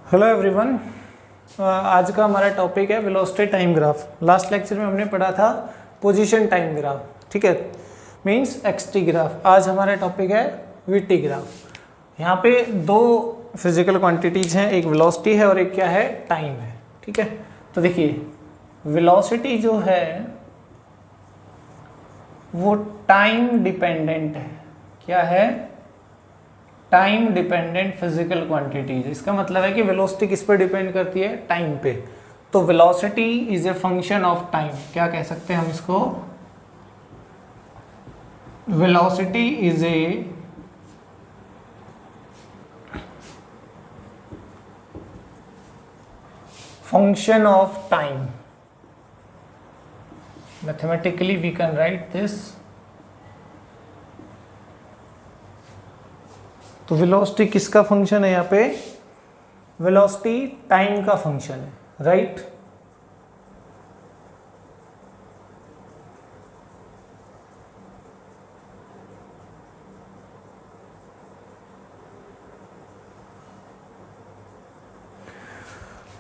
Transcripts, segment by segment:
Hello everyone. आज का हमारा टॉपिक है velocity time graph. Last lecture में हमने पढ़ा था पोजीशन टाइम ग्राफ, ठीक है, मींस एक्सटी ग्राफ। आज हमारा टॉपिक है वीटी ग्राफ। यहाँ पे दो फिजिकल क्वांटिटीज हैं, एक वेलोसिटी है और एक क्या है, टाइम है, ठीक है। तो देखिए वेलोसिटी जो है वो टाइम डिपेंडेंट है। क्या है? Time dependent physical quantities. इसका मतलब है कि वेलोसिटी किस पे डिपेंड करती है? टाइम पे। तो velocity is a function of time. क्या कह सकते हैं हम इसको? Velocity is a function of time. Mathematically we can write this. तो वेलोसिटी किसका फंक्शन है? यहाँ पे वेलोसिटी टाइम का फंक्शन है, राइट।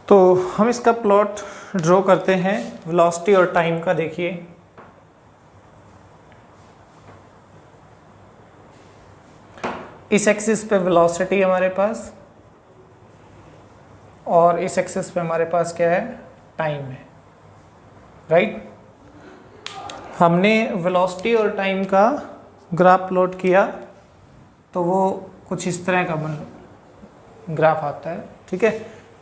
तो हम इसका प्लॉट ड्रॉ करते हैं वेलोसिटी और टाइम का। देखिए इस एक्सिस पे वेलोसिटी हमारे पास और इस एक्सिस पे हमारे पास क्या है? टाइम है, राइट। हमने वेलोसिटी और टाइम का ग्राफ प्लॉट किया तो वो कुछ इस तरह का ग्राफ आता है, ठीक है।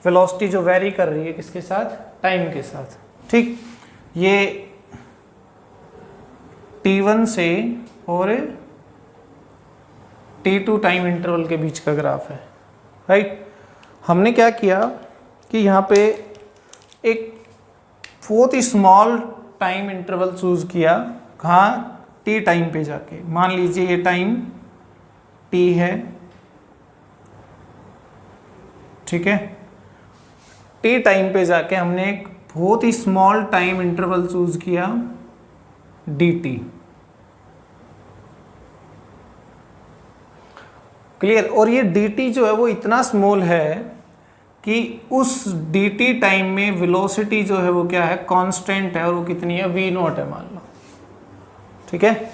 वेलोसिटी जो वेरी कर रही है किसके साथ? टाइम के साथ, ठीक। ये t1 से और t2 टाइम इंटरवल के बीच का ग्राफ है, राइट। हमने क्या किया कि यहाँ पे एक बहुत ही स्मॉल टाइम इंटरवल चूज किया। कहाँ? t टाइम पे जाके। मान लीजिए ये टाइम t है, ठीक है। t टाइम पे जाके हमने एक बहुत ही स्मॉल टाइम इंटरवल चूज किया dt। क्लियर? और ये dt जो है वो इतना स्मॉल है कि उस dt टाइम में वेलोसिटी जो है वो क्या है? कांस्टेंट है। और वो कितनी है? v नॉट है, मान लो, ठीक है।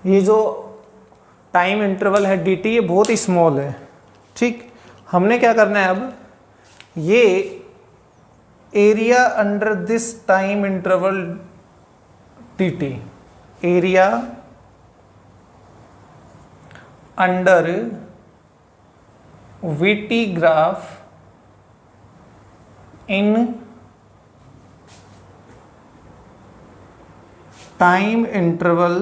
ये जो टाइम इंटरवल है dt ये बहुत ही स्मॉल है, ठीक। हमने क्या करना है अब? ये area under this time interval dt, area under VT graph in time interval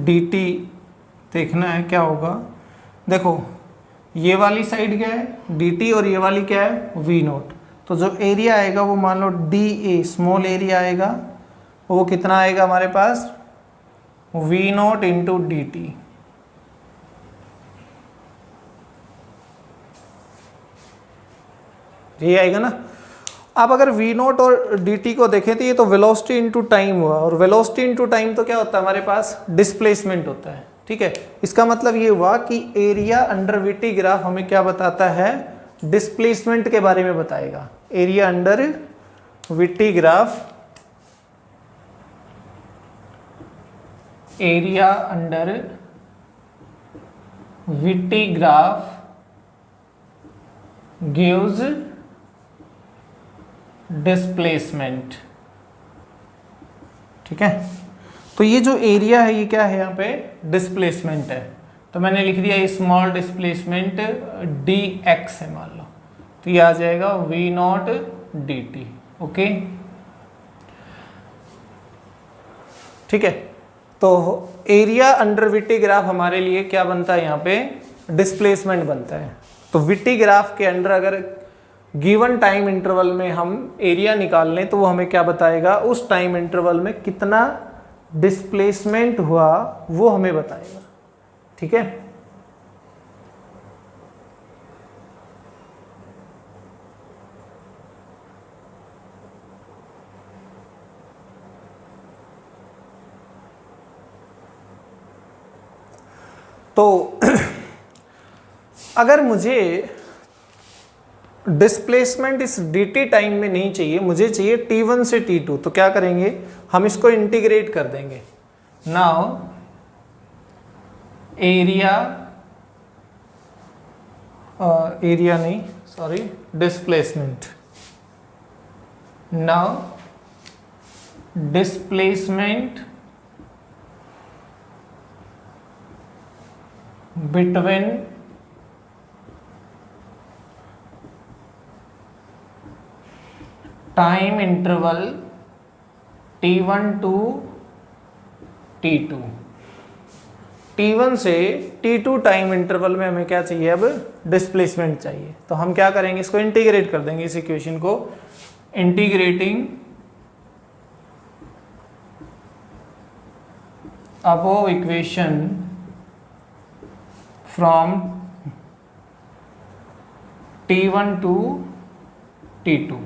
dt देखना है क्या होगा। देखो ये वाली साइड क्या है? dt और ये वाली क्या है? v not. तो जो एरिया आएगा वो मान लो dA, स्मॉल एरिया आएगा, वो कितना आएगा हमारे पास? v not into dt। ये आएगा ना। अब अगर v नॉट और dt को देखें तो ये तो वेलोसिटी इंटू टाइम हुआ, और वेलोसिटी इंटू टाइम तो क्या होता है हमारे पास? डिस्प्लेसमेंट होता है, ठीक है। इसका मतलब ये हुआ कि एरिया अंडर VT ग्राफ हमें क्या बताता है? डिस्प्लेसमेंट के बारे में बताएगा। Area under VT graph, area under VT graph gives displacement, ठीक है। तो ये जो एरिया है ये क्या है? यहाँ पे डिस्प्लेसमेंट है। तो मैंने लिख दिया स्मॉल डिस्प्लेसमेंट dx है, मान लो। तो ये आ जाएगा v नॉट dt, ओके, ठीक है। तो एरिया अंडर VT ग्राफ हमारे लिए क्या बनता है? यहाँ पे डिस्प्लेसमेंट बनता है। तो VT ग्राफ के अंडर अगर गिवन टाइम इंटरवल में हम एरिया निकाल लें तो वो हमें क्या बताएगा? उस टाइम इंटरवल में कितना डिस्प्लेसमेंट हुआ वो हमें बताएगा, ठीक है। तो अगर मुझे डिस्प्लेसमेंट इस dt टाइम में नहीं चाहिए, मुझे चाहिए t1 से t2, तो क्या करेंगे, हम इसको इंटीग्रेट कर देंगे। Now displacement, now displacement between time interval t1 to t2। t1 से t2 टाइम इंटरवल में हमें क्या चाहिए, अब डिस्प्लेसमेंट चाहिए। तो हम क्या करेंगे, इसको इंटीग्रेट कर देंगे, इस इक्वेशन को integrating above equation from t1 to t2।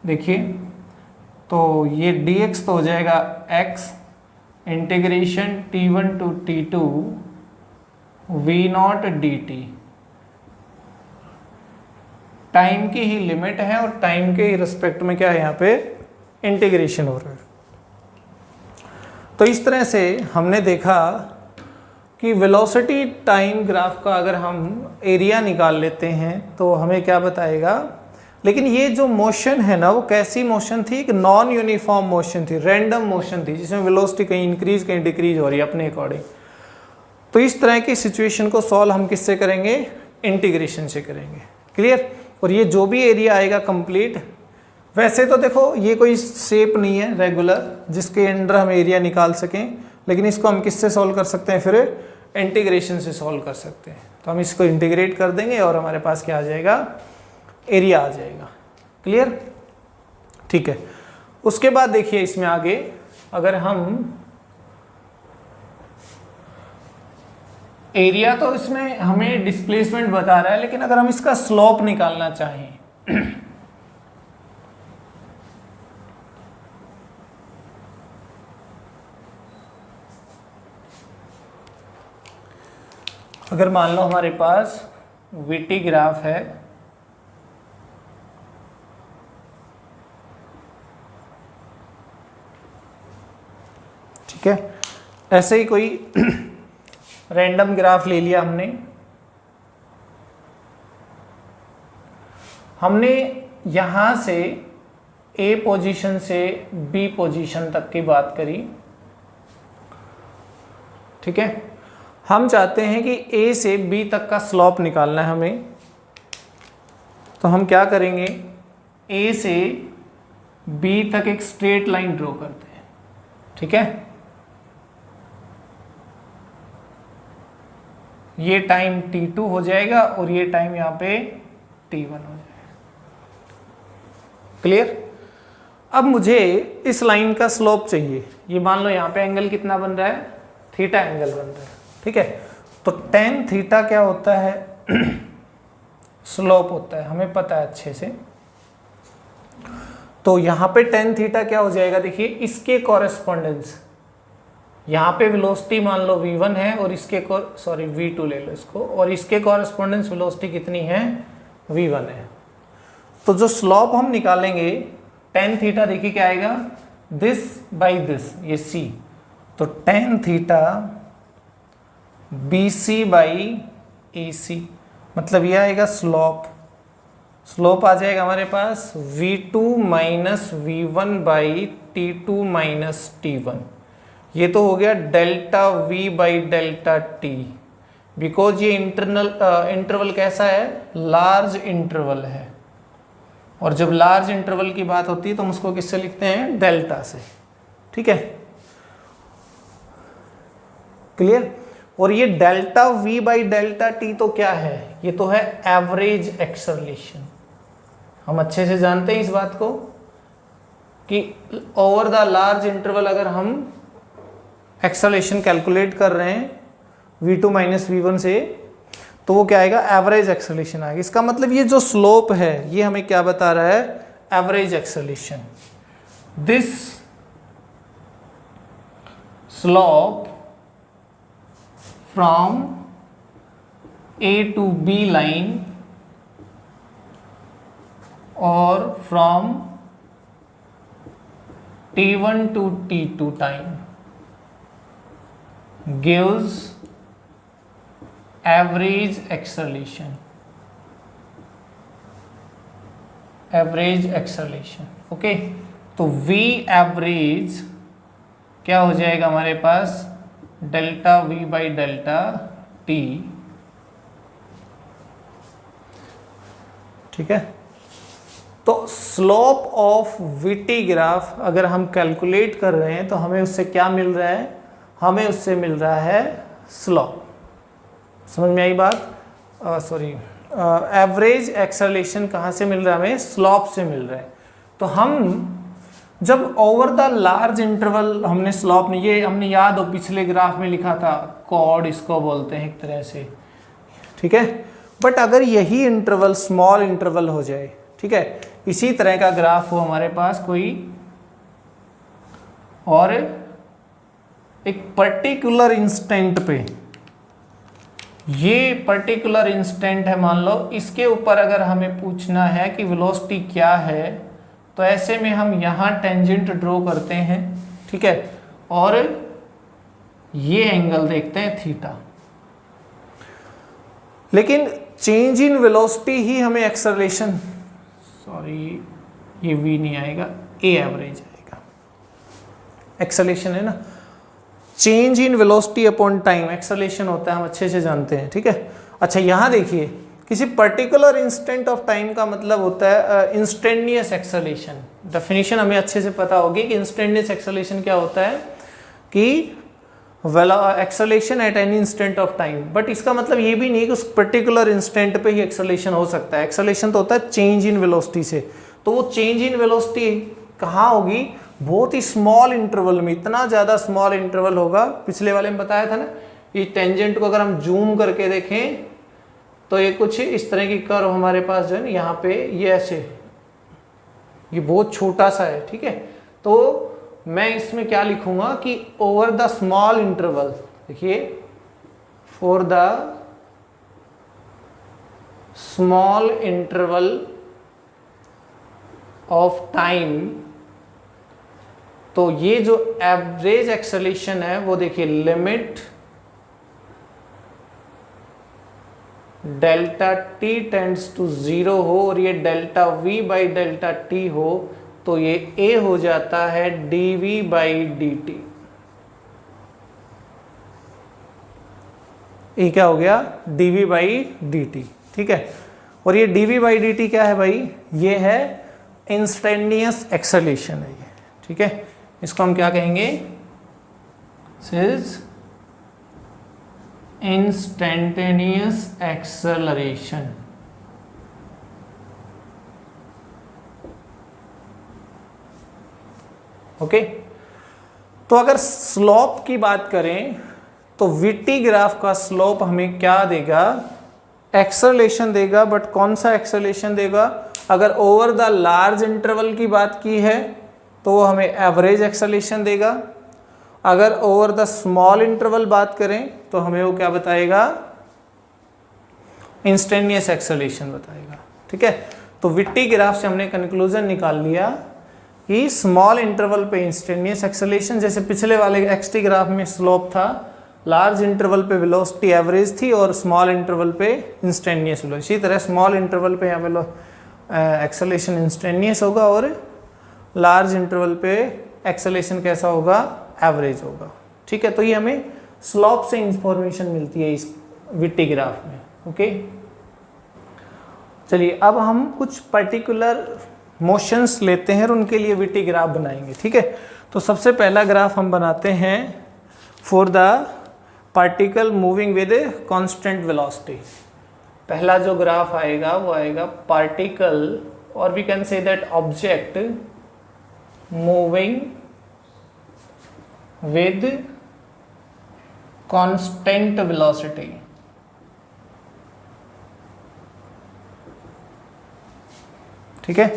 देखिए, तो ये dx तो हो जाएगा x integration t1 to t2 v0 dt। Time की ही लिमिट है और टाइम के ही रिस्पेक्ट में क्या है, यहाँ पे इंटीग्रेशन हो रहा है। तो इस तरह से हमने देखा कि वेलोसिटी टाइम ग्राफ का अगर हम एरिया निकाल लेते हैं तो हमें क्या बताएगा। लेकिन ये जो मोशन है ना, वो कैसी मोशन थी, एक नॉन यूनिफॉर्म मोशन थी, रैंडम मोशन थी, जिसमें वेलोसिटी कहीं इंक्रीज कहीं डिक्रीज हो रही है अपने अकॉर्डिंग। तो इस तरह की सिचुएशन को सॉल्व हम किससे करेंगे, इंटीग्रेशन से करेंगे। क्लियर। और ये जो भी एरिया आएगा कंप्लीट, वैसे तो देखो ये कोई शेप नहीं है रेगुलर जिसके अंडर हम एरिया निकाल सकें, लेकिन इसको हम किससे सॉल्व कर सकते हैं, फिर इंटीग्रेशन से सॉल्व कर सकते हैं। तो हम इसको इंटीग्रेट कर देंगे और हमारे पास क्या आ जाएगा, एरिया आ जाएगा। क्लियर, ठीक है। उसके बाद देखिए इसमें आगे, अगर हम एरिया तो इसमें हमें डिस्प्लेसमेंट बता रहा है, लेकिन अगर हम इसका स्लोप निकालना चाहें अगर मान लो हमारे पास वीटी ग्राफ है, ठीक है, ऐसे ही कोई रैंडम ग्राफ ले लिया हमने यहां से ए पोजीशन से बी पोजीशन तक की बात करी, ठीक है। हम चाहते हैं कि ए से बी तक का स्लोप निकालना है हमें, तो हम क्या करेंगे, ए से बी तक एक स्ट्रेट लाइन ड्रॉ करते हैं, ठीक है। ये टाइम t2 हो जाएगा और ये टाइम यहाँ पे t1 हो जाएगा। क्लियर। अब मुझे इस लाइन का स्लोप चाहिए। ये मान लो यहाँ पे एंगल कितना बन रहा है, थीटा एंगल बन रहा है, ठीक है। तो tan थीटा क्या होता है, स्लोप होता है, हमें पता है अच्छे से। तो यहाँ पे tan थीटा क्या हो जाएगा, देखिए इसके कॉरेस्पॉन्डेंस, यहाँ पे वेलोसिटी मान लो v1 है और इसके v2 ले लो इसको, और इसके कॉरेस्पॉन्डेंस वेलोसिटी कितनी है, v1 है। तो जो स्लोप हम निकालेंगे tan थीटा, देखिए क्या आएगा, दिस बाई दिस, ये c, तो tan theta BC by AC, मतलब ये आएगा स्लोप। स्लोप आ जाएगा हमारे पास v2 minus V1 by T2 minus T1। ये तो हो गया delta V by delta T, because ये इंटरवल कैसा है, लार्ज इंटरवल है। और जब लार्ज इंटरवल की बात होती है तो हम उसको किससे लिखते हैं, डेल्टा से, ठीक है। क्लियर। और ये delta V by delta T तो क्या है, ये तो है एवरेज एक्सेलरेशन। हम अच्छे से जानते हैं इस बात को कि ओवर द लार्ज इंटरवल अगर हम एक्सेलरेशन कैलकुलेट कर रहे हैं v2 माइनस वी1 से, तो वो क्या आएगा, एवरेज एक्सेलरेशन आएगा। इसका मतलब ये जो स्लोप है ये हमें क्या बता रहा है, average acceleration. This slope from A to B line or from T1 to T2 time gives average acceleration. Okay, तो V एवरेज क्या हो जाएगा हमारे पास, delta V by delta T। ठीक है, तो स्लोप ऑफ VT ग्राफ अगर हम कैलकुलेट कर रहे हैं तो हमें उससे क्या मिल रहा है, हमें उससे मिल रहा है स्लोप। समझ में आई बात? सॉरी, एवरेज एक्सेलरेशन कहाँ से मिल रहा है, हमें स्लोप से मिल रहा है। तो हम जब ओवर द लार्ज इंटरवल हमने स्लोप नहीं, ये हमने याद हो पिछले ग्राफ में लिखा था, कॉर्ड इसको बोलते हैं एक तरह से, ठीक है। बट अगर यही इंटरवल स्मॉल इंटरवल हो जाए, ठीक है, इसी तरह का ग्राफ हो हमारे पास कोई, और एक पर्टिकुलर इंस्टेंट पे, ये पर्टिकुलर इंस्टेंट है मान लो, इसके ऊपर अगर हमें पूछना है कि वेलोसिटी क्या है, तो ऐसे में हम यहाँ टेंजेंट ड्रॉ करते हैं, ठीक है, और ये एंगल देखते हैं थीटा। लेकिन चेंज इन वेलोसिटी ही हमें एक्सेलरेशन, सॉरी ये v नहीं आएगा, a एवरेज आएगा, एक्सेलरेशन है ना, change in velocity upon time acceleration होता है, हम अच्छे से जानते हैं, ठीक है। अच्छा यहाँ देखिए, किसी पर्टिकुलर इंस्टेंट ऑफ टाइम का मतलब होता है इंस्टेंटेनियस एक्सेलरेशन। डेफिनेशन हमें अच्छे से पता होगी कि इंस्टेंटेनियस एक्सेलरेशन क्या होता है, कि acceleration at any instant of time. But इसका मतलब ये भी नहीं है कि उस पर्टिकुलर इंस्टेंट पे ही एक्सेलरेशन हो सकता है। एक्सेलरेशन तो होता है चेंज इन वेलोसिटी से, तो वो चेंज इन वेलोसिटी कहाँ होगी, बहुत ही स्मॉल इंटरवल में, इतना ज़्यादा स्मॉल इंटरवल होगा। पिछले वाले में बताया था ना, ये टेंजेंट को अगर हम जूम करके देखें तो ये कुछ इस तरह की कर्व हमारे पास जो है ना, यहाँ पे ये ऐसे, ये बहुत छोटा सा है, ठीक है। तो मैं इसमें क्या लिखूंगा कि ओवर द स्मॉल इंटरवल, देखिए for the small interval of time, तो ये जो एवरेज एक्सेलरेशन है वो देखिए limit delta t tends to 0 हो और ये delta v by delta t हो, तो ये a हो जाता है dv बाई dt। ये क्या हो गया, dv बाई dt, ठीक है। और ये dv बाई dt क्या है भाई, ये है इंस्टेंटेनियस एक्सेलरेशन है ये, ठीक है। इसको हम क्या कहेंगे, इज इंस्टेंटेनियस एक्सेलरेशन। ओके, तो अगर स्लोप की बात करें तो वीटी ग्राफ का स्लोप हमें क्या देगा, एक्सेलरेशन देगा। बट कौन सा एक्सेलरेशन देगा, अगर ओवर द लार्ज इंटरवल की बात की है तो वो हमें एवरेज एक्सेलरेशन देगा। अगर ओवर द स्मॉल इंटरवल बात करें तो हमें वो क्या बताएगा, इंस्टेंटेनियस एक्सेलरेशन बताएगा, ठीक है। तो विट्टी ग्राफ से हमने कंक्लूजन निकाल लिया कि स्मॉल इंटरवल पे इंस्टेंटेनियस एक्सेलरेशन, जैसे पिछले वाले एक्सटी ग्राफ में स्लोप था, लार्ज इंटरवल पे वेलोसिटी एवरेज थी और स्मॉल इंटरवल पे इंस्टेंटेनियस वेलोसिटी। इसी तरह स्मॉल इंटरवल पे यहाँ एक्सेलरेशन इंस्टेंटेनियस होगा और लार्ज इंटरवल पे एक्सेलरेशन कैसा होगा, एवरेज होगा, ठीक है। तो ये हमें स्लोप से इंफॉर्मेशन मिलती है इस विट्टी ग्राफ में। ओके, चलिए अब हम कुछ पर्टिकुलर मोशंस लेते हैं और उनके लिए विट्टी ग्राफ बनाएंगे, ठीक है। तो सबसे पहला ग्राफ हम बनाते हैं for the particle moving with constant velocity. पहला जो ग्राफ आएगा वो आएगा पार्टिकल, और we can say that object moving with constant velocity. ठीक है,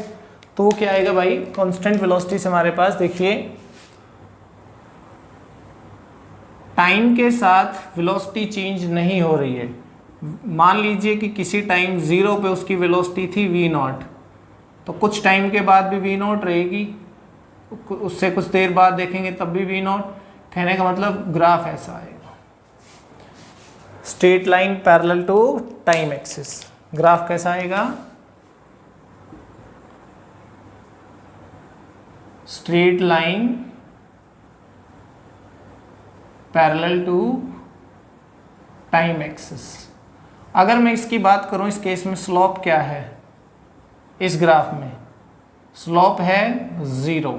तो वो क्या आएगा भाई, कांस्टेंट वेलोसिटी से हमारे पास देखिए टाइम के साथ वेलोसिटी चेंज नहीं हो रही है, मान लीजिए कि किसी टाइम 0 पे उसकी वेलोसिटी थी v0, तो कुछ टाइम के बाद भी v0 रहेगी, उससे कुछ देर बाद देखेंगे तब भी v0। कहने का मतलब ग्राफ ऐसा आएगा, straight line parallel to time axis. Graph कैसा आएगा? Straight line parallel to time axis. अगर मैं इसकी बात करूं, इस केस में स्लोप क्या है? इस ग्राफ में स्लोप है 0,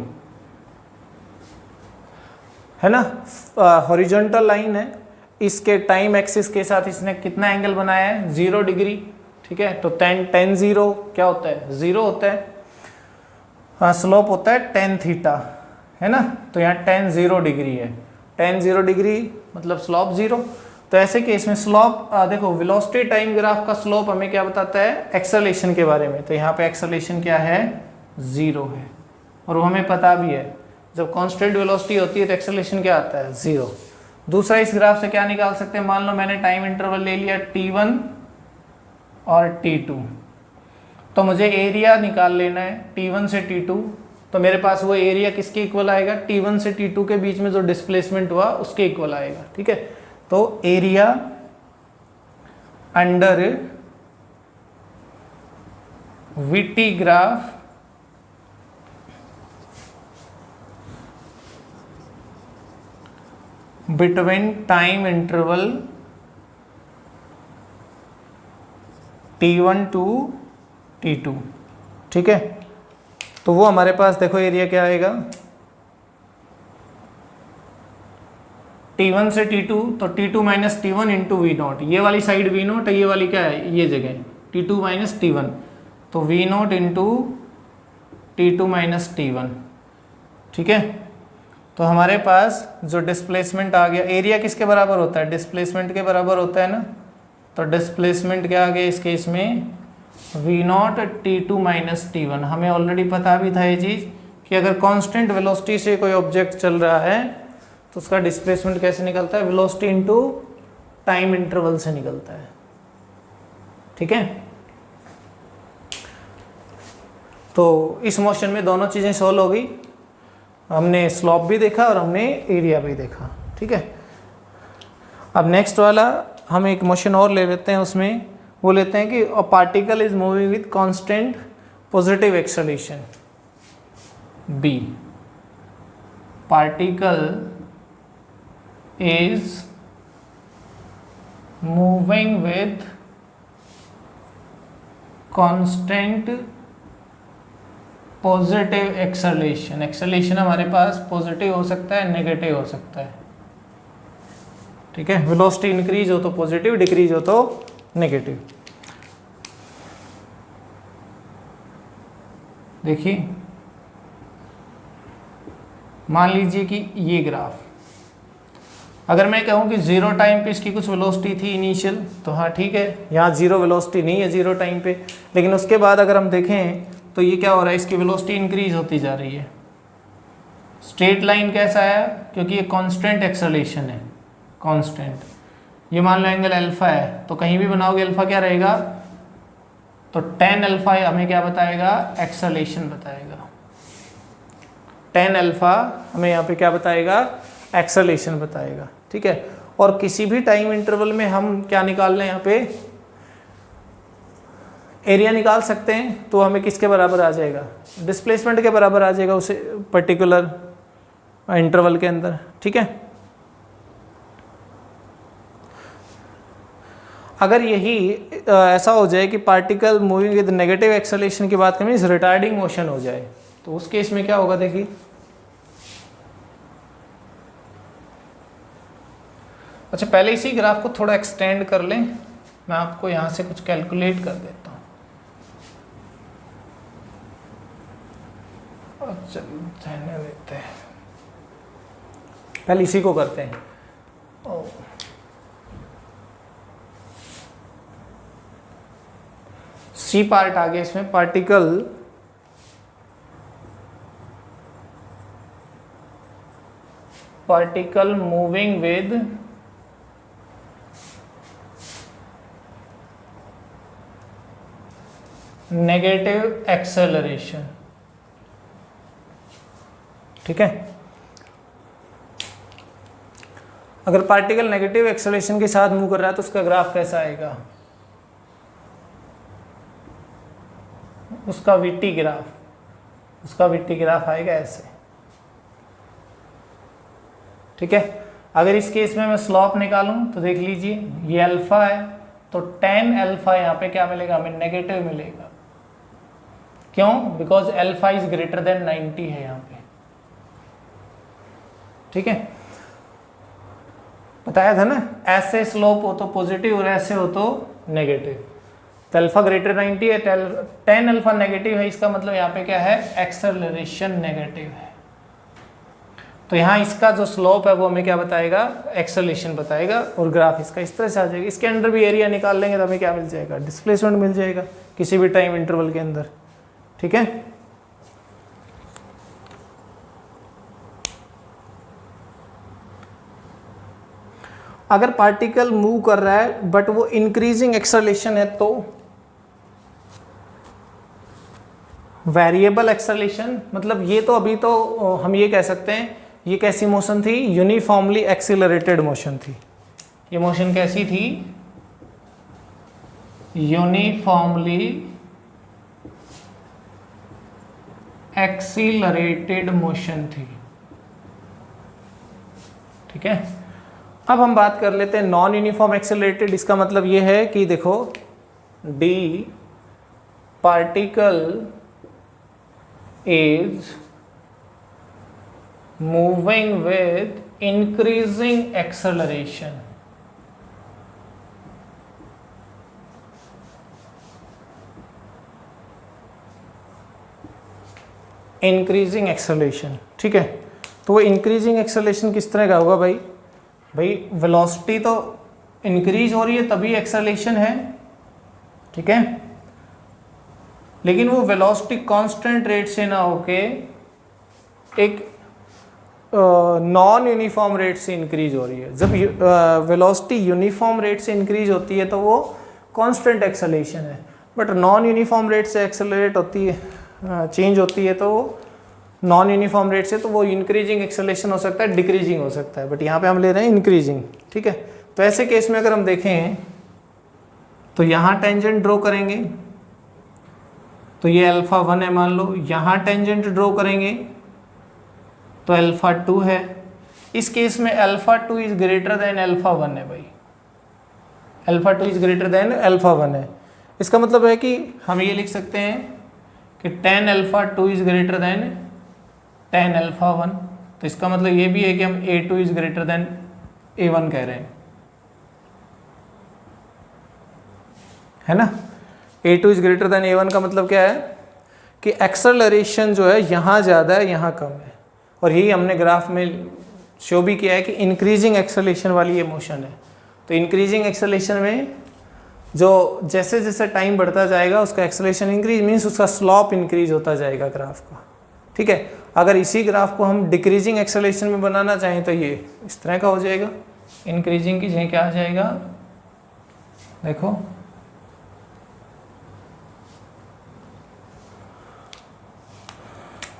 है ना। हॉरिजॉन्टल लाइन है, इसके टाइम एक्सिस के साथ इसने कितना एंगल बनाया है? 0 डिग्री। ठीक है, तो tan 0 क्या होता है? 0 होता है। हाँ, स्लोप होता है tan थीटा, है ना। तो यहाँ tan 0 डिग्री है, tan 0 डिग्री मतलब स्लोप 0। तो ऐसे केस में स्लोप देखो, वेलोसिटी टाइम ग्राफ का स्लोप हमें क्या बताता है? एक्सेलरेशन के बारे में। तो यहाँ पे एक्सेलरेशन क्या है? 0 है। और वो हमें पता भी है, जब कांस्टेंट वेलोसिटी होती है तो एक्सेलरेशन क्या आता है? 0। दूसरा, इस ग्राफ से क्या निकाल सकते हैं? मान लो मैंने टाइम इंटरवल ले लिया t1 और t2, तो मुझे एरिया निकाल लेना है t1 से t2। तो मेरे पास वो एरिया किसके इक्वल आएगा? t1 से t2 के बीच में जो डिस्प्लेसमेंट हुआ उसके इक्वल आएगा। ठीक है, तो area under VT graph between time interval t1 to t2। ठीक है, तो वो हमारे पास देखो एरिया क्या आएगा? t1 से t2, तो t2 minus t1 into v0। ये वाली साइड v0 है, ये वाली क्या है? ये जगह t2 माइनस t1, तो v0 into t2 minus t1। ठीक है, तो हमारे पास जो डिस्प्लेसमेंट आ गया, एरिया किसके बराबर होता है? डिस्प्लेसमेंट के बराबर होता है ना। तो डिस्प्लेसमेंट क्या आ गया इस केस में? v0 t2 minus t1। हमें ऑलरेडी पता भी था ये चीज़ कि अगर कांस्टेंट वेलोसिटी से कोई ऑब्जेक्ट चल रहा है तो उसका डिस्प्लेसमेंट कैसे निकलता है? वेलोसिटी इनटू टाइम इंटरवल से निकलता है। ठीक है, तो इस मोशन में दोनों चीज़ें सोल्व हो गई। हमने स्लोप भी देखा और हमने एरिया भी देखा। ठीक है, अब नेक्स्ट वाला हम एक मोशन और ले लेते हैं। उसमें वो लेते हैं कि a particle is moving with constant positive acceleration b। Particle is moving with constant positive acceleration. Acceleration हमारे पास पॉजिटिव हो सकता है, नेगेटिव हो सकता है। ठीक है, वेलोसिटी इंक्रीज हो तो पॉजिटिव, डिक्रीज हो तो नेगेटिव। देखिए, मान लीजिए कि ये ग्राफ, अगर मैं कहूँ कि 0 टाइम पे इसकी कुछ वेलोसिटी थी इनिशियल, तो हाँ ठीक है, यहाँ 0 वेलोसिटी नहीं है 0 टाइम पे। लेकिन उसके बाद अगर हम देखें तो ये क्या हो रहा है? इसकी वेलोसिटी इंक्रीज होती जा रही है। स्ट्रेट लाइन कैसा है? क्योंकि ये कांस्टेंट एक्सेलरेशन है, कांस्टेंट। ये मान लो एंगल अल्फा है, तो कहीं भी बनाओगे अल्फा क्या रहेगा? तो tan अल्फा हमें क्या बताएगा? एक्सेलरेशन बताएगा। tan अल्फा हमें यहाँ पे क्या बताएगा? एक्सेलरेशन बताएगा। ठीक है, और किसी भी टाइम इंटरवल में हम क्या निकाल लें? यहाँ पे एरिया निकाल सकते हैं। तो हमें किसके बराबर आ जाएगा? डिस्प्लेसमेंट के बराबर आ जाएगा उसे पर्टिकुलर इंटरवल के अंदर। ठीक है, अगर यही ऐसा हो जाए कि particle moving with negative acceleration की बात करें, रिटार्डिंग मोशन हो जाए, तो उस केस में क्या होगा? देखिए, अच्छा पहले इसी ग्राफ को थोड़ा एक्सटेंड कर लें। मैं आपको यहाँ से कुछ कैलकुलेट कर देता हूँ। रहने देते हैं, पहले इसी को करते हैं। सी पार्ट आ गया इसमें, particle moving with negative acceleration. ठीक है, अगर पार्टिकल नेगेटिव एक्सेलरेशन के साथ मूव कर रहा है तो उसका ग्राफ कैसा आएगा, उसका वीटी ग्राफ आएगा ऐसे। ठीक है, अगर इस केस में मैं स्लॉप निकालूं तो देख लीजिए ये अल्फा है, तो tan अल्फा यहाँ पे क्या मिलेगा, हमें नेगेटिव मिलेगा। क्यों? Because alpha is greater than 90 है यहाँ पे। ठीक है, बताया था ना, ऐसे स्लोप हो तो पॉजिटिव और ऐसे हो तो नेगेटिव। तो अल्फा ग्रेटर 90 है, tan अल्फा नेगेटिव है, इसका मतलब यहाँ पे क्या है, एक्सेलरेशन नेगेटिव है। तो यहाँ इसका जो स्लोप है वो हमें क्या बताएगा, एक्सेलरेशन बताएगा, और ग्राफ इसका इस तरह से आ जाएगा। इसके अंदर भी एरिया निकाल लेंगे तो हमें क्या मिल जाएगा, डिस्प्लेसमेंट मिल जाएगा किसी भी टाइम इंटरवल के अंदर। ठीक है, अगर पार्टिकल मूव कर रहा है बट वो इंक्रीजिंग एक्सेलरेशन है तो वेरिएबल एक्सेलरेशन, मतलब ये तो अभी तो हम ये कह सकते हैं ये कैसी मोशन थी, यूनिफॉर्मली एक्सीलरेटेड मोशन थी। ये मोशन कैसी थी, यूनिफॉर्मली एक्सीलरेटेड मोशन थी। ठीक है, अब हम बात कर लेते हैं नॉन यूनिफॉर्म एक्सेलरेटेड। इसका मतलब ये है कि देखो D particle is moving with increasing acceleration। Increasing acceleration. ठीक है, तो वो इंक्रीजिंग एक्सेलरेशन किस तरह का होगा भाई वेलोसिटी तो इंक्रीज हो रही है तभी एक्सेलरेशन है। ठीक है, लेकिन वो वेलोसिटी कांस्टेंट रेट से ना होके एक नॉन यूनिफॉर्म रेट से इंक्रीज हो रही है। जब वेलोसिटी यूनिफॉर्म रेट से इंक्रीज होती है तो वो कांस्टेंट एक्सेलरेशन है, बट नॉन यूनिफॉर्म रेट से एक्सेलरेट होती है, चेंज होती है, तो नॉन यूनिफॉर्म रेट से तो वो इंक्रीजिंग एक्सेलरेशन हो सकता है, डिक्रीजिंग हो सकता है, बट यहाँ पे हम ले रहे हैं इंक्रीजिंग। ठीक है, तो ऐसे केस में अगर हम देखें तो यहाँ टेंजेंट ड्रॉ करेंगे तो ये अल्फा 1 है मान लो, यहाँ टेंजेंट ड्रॉ करेंगे तो अल्फा 2 है। इस केस में alpha 2 is greater than alpha 1 है भाई, alpha 2 is greater than alpha 1 है। इसका मतलब है कि हम ये लिख सकते हैं कि tan alpha 2 is greater than tan alpha 1। तो इसका मतलब ये भी है कि हम A2 is greater than A1 कह रहे हैं, है ना। A2 is greater than A1 का मतलब क्या है कि एक्सेलरेशन जो है यहाँ ज़्यादा है यहाँ कम है, और यही हमने ग्राफ में शो भी किया है कि इंक्रीजिंग एक्सेलरेशन वाली ये मोशन है। तो इंक्रीजिंग एक्सेलरेशन में जो जैसे जैसे टाइम बढ़ता जाएगा उसका एक्सेलरेशन इंक्रीज मीन्स उसका स्लॉप इंक्रीज होता जाएगा ग्राफ का। ठीक है, अगर इसी ग्राफ को हम डिक्रीजिंग एक्सेलरेशन में बनाना चाहें तो ये इस तरह का हो जाएगा, इंक्रीजिंग की जगह क्या आ जाएगा, देखो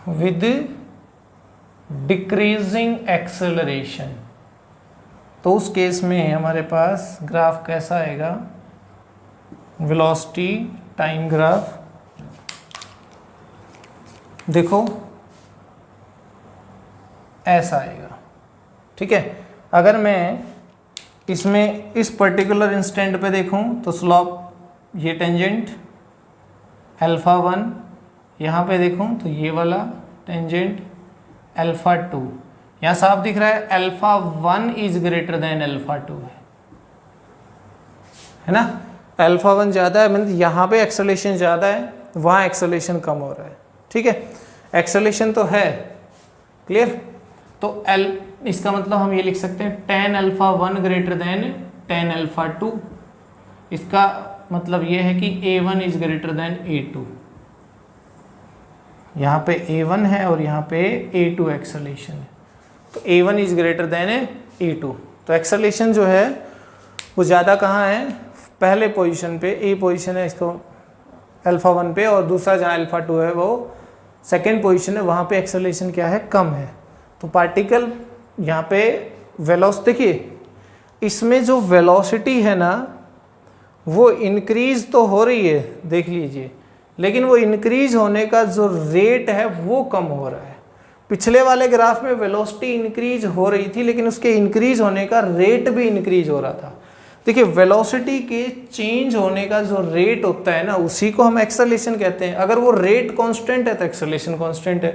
विद डिक्रीजिंग एक्सेलरेशन। तो उस केस में हमारे पास ग्राफ कैसा आएगा, वेलोसिटी टाइम ग्राफ, देखो ऐसा आएगा। ठीक है, अगर मैं इसमें इस पर्टिकुलर इंस्टेंट पे देखूं तो स्लॉप ये टेंजेंट अल्फा 1, यहाँ पे देखूं तो ये वाला टेंजेंट अल्फा 2, यहाँ साफ दिख रहा है alpha 1 is greater than alpha 2 है ना। अल्फा 1 ज़्यादा है, मतलब यहाँ पे एक्सेलरेशन ज़्यादा है, वहाँ एक्सेलरेशन कम हो रहा है। ठीक है, एक्सेलरेशन तो है, क्लियर। तो इसका मतलब हम ये लिख सकते हैं tan alpha 1 greater than tan alpha 2। इसका मतलब ये है कि A1 is greater than A2। यहाँ पे A1 है और यहाँ पे A2 एक्सेलरेशन है, तो A1 is greater than A2। तो एक्सेलरेशन जो है वो ज़्यादा कहाँ है, पहले पोजीशन पे, ए पोजीशन है, इसको अल्फा 1 पे, और दूसरा जहाँ अल्फा 2 है वो सेकेंड पोजीशन है, वहाँ पे एक्सेलरेशन क्या है, कम है। तो पार्टिकल यहाँ पे वेलोसिटी, देखिए इसमें जो वेलोसिटी है ना वो इंक्रीज तो हो रही है, देख लीजिए, लेकिन वो इंक्रीज होने का जो रेट है वो कम हो रहा है। पिछले वाले ग्राफ में वेलोसिटी इंक्रीज हो रही थी लेकिन उसके इंक्रीज होने का रेट भी इंक्रीज हो रहा था। देखिए वेलोसिटी के चेंज होने का जो रेट होता है ना उसी को हम एक्सेलरेशन कहते हैं। अगर वो रेट कांस्टेंट है तो एक्सेलरेशन कांस्टेंट है,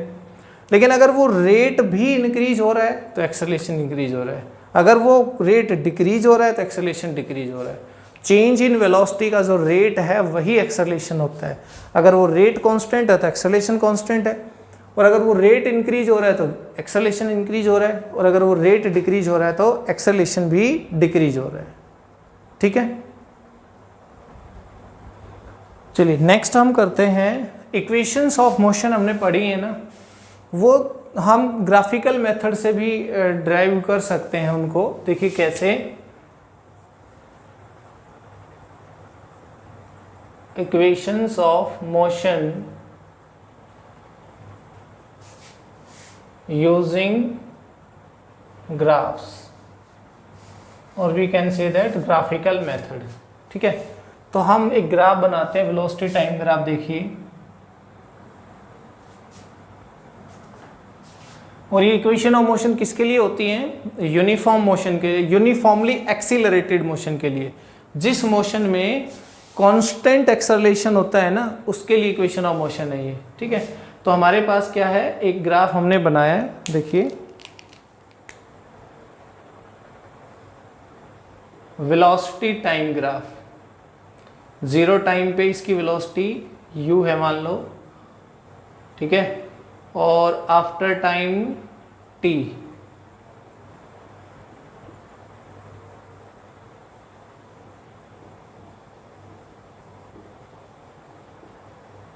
लेकिन अगर वो रेट भी इंक्रीज हो रहा है तो एक्सेलरेशन इंक्रीज हो रहा है, अगर वो रेट डिक्रीज हो रहा है तो एक्सेलरेशन डिक्रीज हो रहा है। चेंज इन वेलोसिटी का जो रेट है वही एक्सेलरेशन होता है। अगर वो रेट कांस्टेंट है तो एक्सेलरेशन कांस्टेंट है, और अगर वो रेट इंक्रीज हो रहा है तो एक्सेलरेशन इंक्रीज हो रहा है, और अगर वो रेट डिक्रीज हो रहा है तो एक्सेलरेशन भी डिक्रीज हो रहा है। ठीक है, चलिए नेक्स्ट हम करते हैं इक्वेशंस ऑफ मोशन। हमने पढ़ी है ना, वो हम ग्राफिकल मेथड से भी ड्राइव कर सकते हैं उनको। देखिए कैसे, equations of motion using graphs, और we can say that graphical method. ठीक है, तो हम एक ग्राफ बनाते हैं, वेलोसिटी टाइम ग्राफ। देखिए, और ये इक्वेशन ऑफ मोशन किसके लिए होती है, यूनिफॉर्म मोशन के, यूनिफॉर्मली एक्सीलरेटेड मोशन के लिए। जिस मोशन में कांस्टेंट एक्सेलरेशन होता है ना उसके लिए इक्वेशन ऑफ मोशन है ये। ठीक है, तो हमारे पास क्या है, एक ग्राफ हमने बनाया है, देखिए वेलोसिटी टाइम ग्राफ। 0 टाइम पे इसकी वेलोसिटी u है मान लो, ठीक है, और after time t,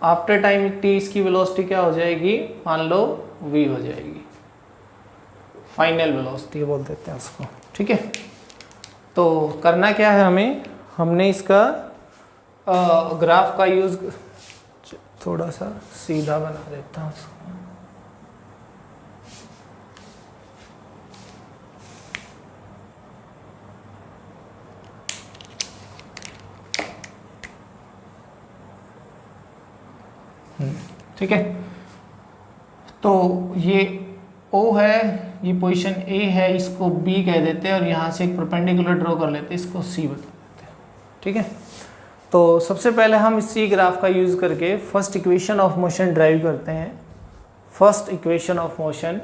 after time t इसकी वेलोसिटी क्या हो जाएगी, मान लो v हो जाएगी, फाइनल वेलोसिटी बोल देते हैं उसको। ठीक है, तो करना क्या है हमें, हमने इसका ग्राफ का यूज, थोड़ा सा सीधा बना देता हूँ उसको। ठीक है, तो ये O है, ये पोजीशन A है, इसको B कह देते हैं, और यहाँ से एक परपेंडिकुलर ड्रॉ कर लेते हैं, इसको C बता देते हैं। ठीक है, तो सबसे पहले हम इसी ग्राफ का यूज करके first equation of motion drive करते हैं। फर्स्ट इक्वेशन ऑफ मोशन,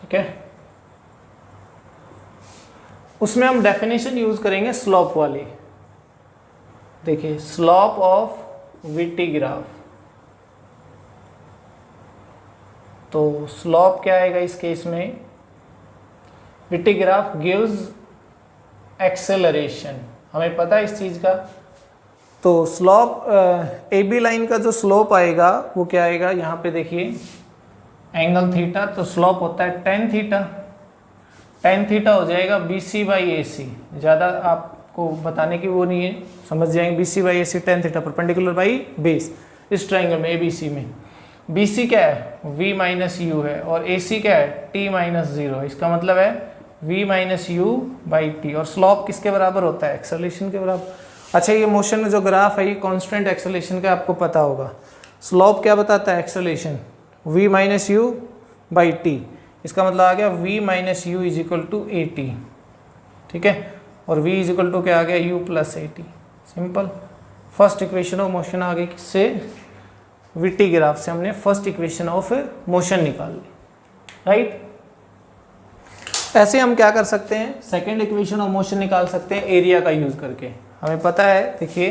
ठीक है, उसमें हम डेफिनेशन यूज करेंगे स्लोप वाली। देखिए, स्लोप ऑफ वीटी ग्राफ, तो स्लोप क्या आएगा इस केस में, वीटी ग्राफ गिव्स एक्सेलरेशन, हमें पता है इस चीज का। तो स्लोप ए बी लाइन का जो स्लोप आएगा वो क्या आएगा, यहाँ पे देखिए एंगल थीटा, तो स्लोप होता है टेन थीटा, टेन थीटा हो जाएगा BC बाई AC। ज़्यादा आपको बताने की वो नहीं है, समझ जाएंगे। BC by AC tan theta perpendicular by base, इस ट्राइंगल में ABC में BC क्या है, V माइनस यू है, और AC क्या है, T माइनस 0 है। इसका मतलब है V minus u by T, और स्लोप किसके बराबर होता है, एक्सेलरेशन के बराबर। अच्छा, ये मोशन में जो ग्राफ है ये कॉन्स्टेंट एक्सेलरेशन का आपको पता होगा। स्लोप क्या बताता है, acceleration V minus u by t, इसका मतलब आ गया V minus u is equal to a t. ठीक है, और V इज इक्वल टू क्या आ गया, U plus a t. Simple, first equation of motion आ गई किससे, वीटी ग्राफ से हमने फर्स्ट इक्वेशन ऑफ मोशन निकाल ली, राइट। ऐसे हम क्या कर सकते हैं, सेकेंड इक्वेशन ऑफ मोशन निकाल सकते हैं एरिया का यूज करके। हमें पता है, देखिए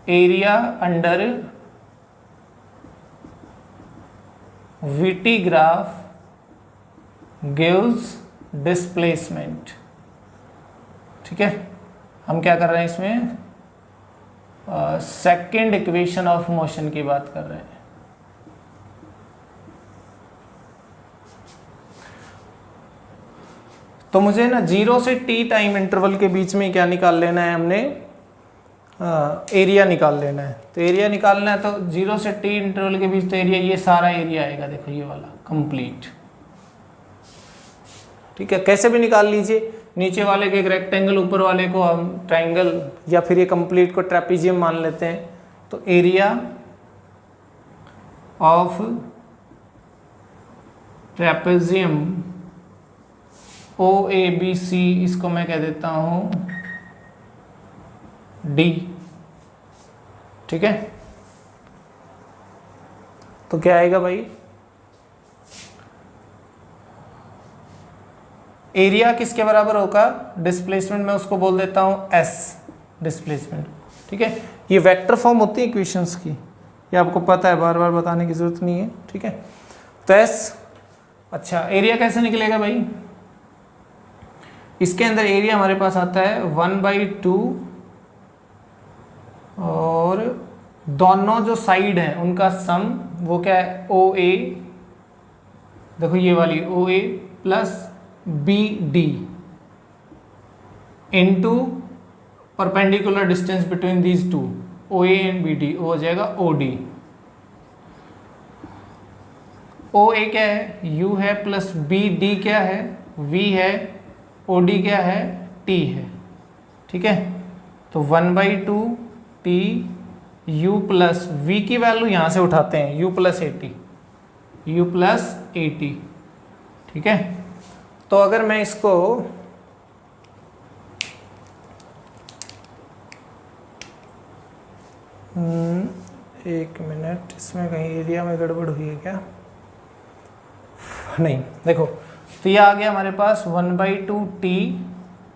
area under VT graph gives displacement. ठीक है, हम क्या कर रहे हैं इसमें, सेकेंड इक्वेशन ऑफ मोशन की बात कर रहे हैं। तो मुझे ना 0 से t टाइम इंटरवल के बीच में क्या निकाल लेना है हमने, एरिया निकाल लेना है। तो एरिया निकालना है तो 0 से t इंटरवल के बीच तो एरिया, ये सारा एरिया आएगा, देखो ये वाला कंप्लीट। ठीक है, कैसे भी निकाल लीजिए, नीचे वाले के एक रेक्टेंगल, ऊपर वाले को हम ट्राइंगल, या फिर ये कंप्लीट को ट्रेपीजियम मान लेते हैं। तो एरिया ऑफ ट्रेपेजियम OABC, इसको मैं कह देता हूं D। ठीक है, तो क्या आएगा भाई, एरिया किसके बराबर होगा, डिस्प्लेसमेंट में उसको बोल देता हूं S, डिस्प्लेसमेंट। ठीक है, ये वेक्टर फॉर्म होती है इक्वेशंस की, ये आपको पता है, बार बार बताने की जरूरत नहीं है। ठीक है, तो S। अच्छा, एरिया कैसे निकलेगा भाई, इसके अंदर एरिया हमारे पास आता है 1/2 और दोनों जो साइड हैं उनका सम, वो क्या है, OA, देखो ये वाली OA plus BD into perpendicular distance between these two, OA and BD, वो हो जाएगा OD। OA क्या है, U है, प्लस BD क्या है, V है, OD क्या है, T है। ठीक है, तो 1/2 T U प्लस V की वैल्यू यहाँ से उठाते हैं, U plus AT, U plus AT। ठीक है, तो अगर मैं इसको एक मिनट, इसमें कहीं एरिया में गड़बड़ हुई है क्या, नहीं, देखो, तो ये आ गया हमारे पास 1/2 T,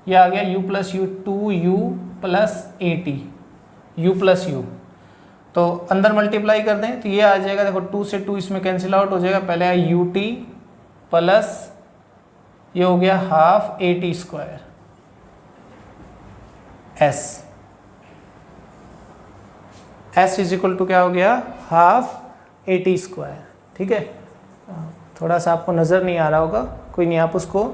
ये आ गया U plus U, 2U plus AT, U plus U। तो अंदर मल्टीप्लाई कर दें तो ये आ जाएगा, देखो 2 से 2 इसमें कैंसिल आउट हो जाएगा, पहले आया UT प्लस ये हो गया half AT square S is equal to क्या हो गया, हाफ AT स्क्वायर। ठीक है, थोड़ा सा आपको नज़र नहीं आ रहा होगा, कोई नहीं, आप उसको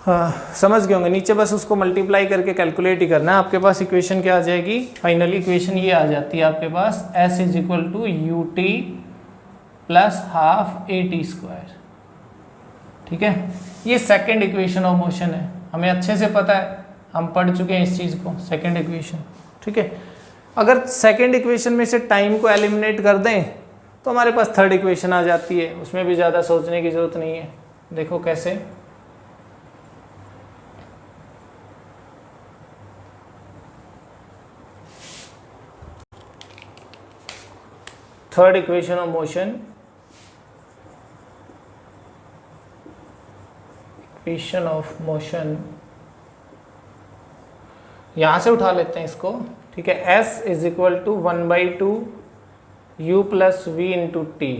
समझ गए होंगे, नीचे बस उसको मल्टीप्लाई करके कैलकुलेट ही करना है। आपके पास इक्वेशन क्या आ जाएगी, फाइनली इक्वेशन ये आ जाती है आपके पास, S is equal to UT plus half AT square. ठीक है, ये सेकंड इक्वेशन ऑफ मोशन है, हमें अच्छे से पता है, हम पढ़ चुके हैं इस चीज़ को, सेकंड इक्वेशन। ठीक है, अगर सेकंड इक्वेशन में से टाइम को एलिमिनेट कर दें तो हमारे पास थर्ड इक्वेशन आ जाती है, उसमें भी ज़्यादा सोचने की ज़रूरत नहीं है। देखो कैसे, third equation of motion, equation of motion यहाँ से उठा लेते हैं इसको। ठीक है, S is equal to 1/2 U plus V into t,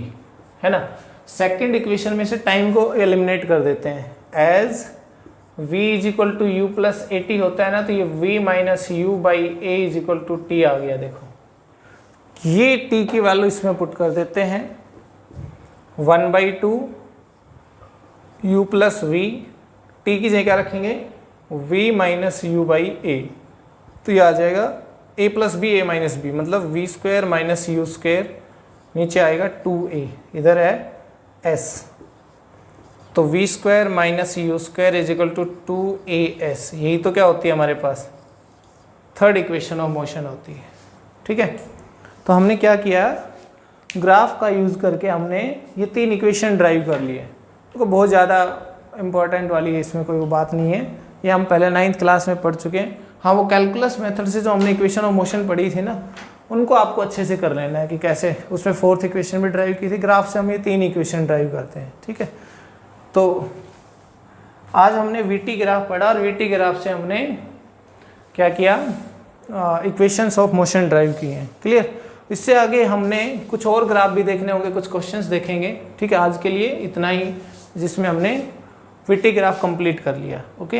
है ना। सेकेंड इक्वेशन में से टाइम को एलिमिनेट कर देते हैं, as V is equal to u plus a t होता है ना, तो ये V minus u by a is equal to t आ गया। देखो ये t की वैल्यू इसमें पुट कर देते हैं, 1/2 u प्लस वी, टी की जगह क्या रखेंगे v minus u by a, तो ये आ जाएगा a plus b a minus b, मतलब v square minus u square, नीचे आएगा 2a, इधर है s, तो v square minus u square is equal to 2as। यही तो क्या होती है हमारे पास, थर्ड इक्वेशन ऑफ मोशन होती है। ठीक है, तो हमने क्या किया, ग्राफ का यूज़ करके हमने ये तीन इक्वेशन ड्राइव कर लिए। तो बहुत ज़्यादा इम्पोर्टेंट वाली है, इसमें कोई बात नहीं है, ये हम पहले 9th क्लास में पढ़ चुके हैं। हाँ, वो कैलकुलस मेथड से जो हमने इक्वेशन ऑफ मोशन पढ़ी थी ना, उनको आपको अच्छे से कर लेना है कि कैसे, उसमें 4th इक्वेशन भी ड्राइव की थी, ग्राफ से हम ये तीन इक्वेशन ड्राइव करते हैं। ठीक है, तो आज हमने वीटी ग्राफ पढ़ा और वीटी ग्राफ से हमने क्या किया, इक्वेशंस ऑफ मोशन ड्राइव किए हैं। क्लियर, इससे आगे हमने कुछ और ग्राफ भी देखने होंगे, कुछ क्वेश्चंस देखेंगे। ठीक है, आज के लिए इतना ही, जिसमें हमने वीटी ग्राफ कंप्लीट कर लिया। ओके।